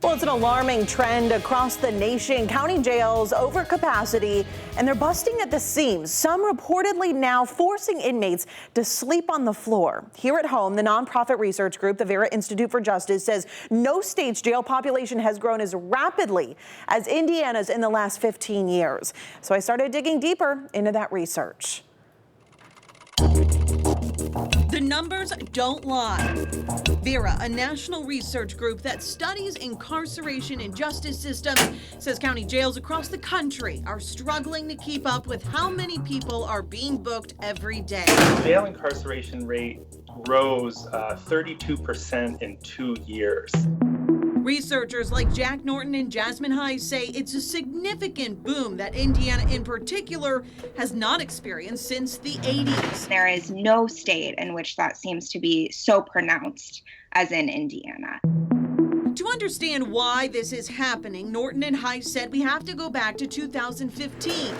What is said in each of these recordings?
Well, it's an alarming trend across the nation. County jails over capacity, and they're busting at the seams. Some reportedly now forcing inmates to sleep on the floor. Here at home, the nonprofit research group, the Vera Institute for Justice, says no state's jail population has grown as rapidly as Indiana's in the last 15 years. So I started digging deeper into that research. The numbers don't lie. Vera, a national research group that studies incarceration and justice systems, says county jails across the country are struggling to keep up with how many people are being booked every day. Jail incarceration rate rose 32% in 2 years. Researchers like Jack Norton and Jasmine High say it's a significant boom that Indiana in particular has not experienced since the 80s. There is no state in which that seems to be so pronounced as in Indiana. To understand why this is happening, Norton and High said we have to go back to 2015.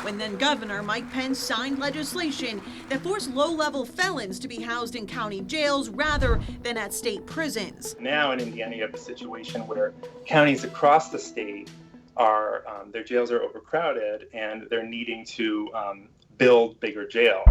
When then Governor Mike Pence signed legislation that forced low-level felons to be housed in county jails rather than at state prisons. Now in Indiana, you have a situation where counties across the state are, their jails are overcrowded and they're needing to build bigger jails.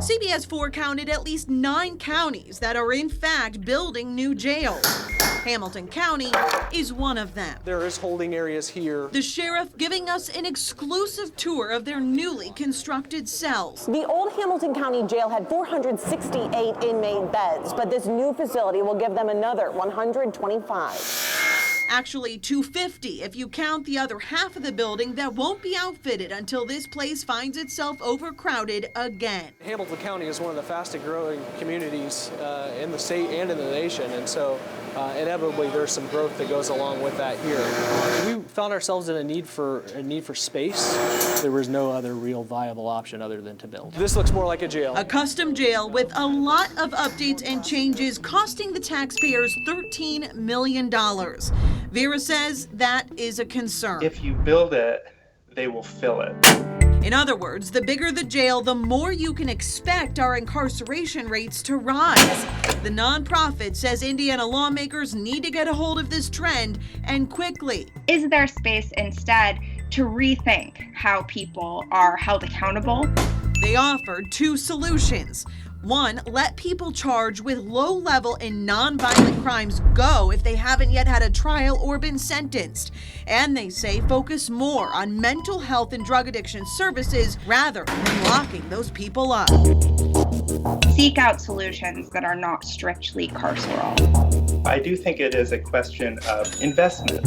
CBS 4 counted at least 9 counties that are in fact building new jails. Hamilton County is one of them. There is holding areas here. The sheriff giving us an exclusive tour of their newly constructed cells. The old Hamilton County Jail had 468 inmate beds, but this new facility will give them another 125. Actually 250 if you count the other half of the building that won't be outfitted until this place finds itself overcrowded again. Hamilton County is one of the fastest growing communities in the state and in the nation, and so inevitably there's some growth that goes along with that here. We found ourselves in a need for space. There was no other real viable option other than to build. This looks more like a jail. A custom jail with a lot of updates and changes costing the taxpayers $13 million. Vera says that is a concern. If you build it, they will fill it. In other words, the bigger the jail, the more you can expect our incarceration rates to rise. The nonprofit says Indiana lawmakers need to get a hold of this trend and quickly. Is there space instead to rethink how people are held accountable? They offered 2 solutions. 1, let people charged with low-level and non-violent crimes go if they haven't yet had a trial or been sentenced. And they say focus more on mental health and drug addiction services rather than locking those people up. Seek out solutions that are not strictly carceral. I do think it is a question of investment.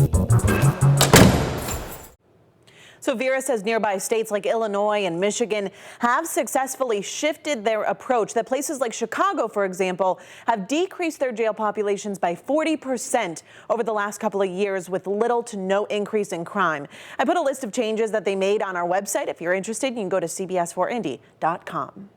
So Vera says nearby states like Illinois and Michigan have successfully shifted their approach. That places like Chicago, for example, have decreased their jail populations by 40% over the last couple of years with little to no increase in crime. I put a list of changes that they made on our website. If you're interested, you can go to cbs4indy.com.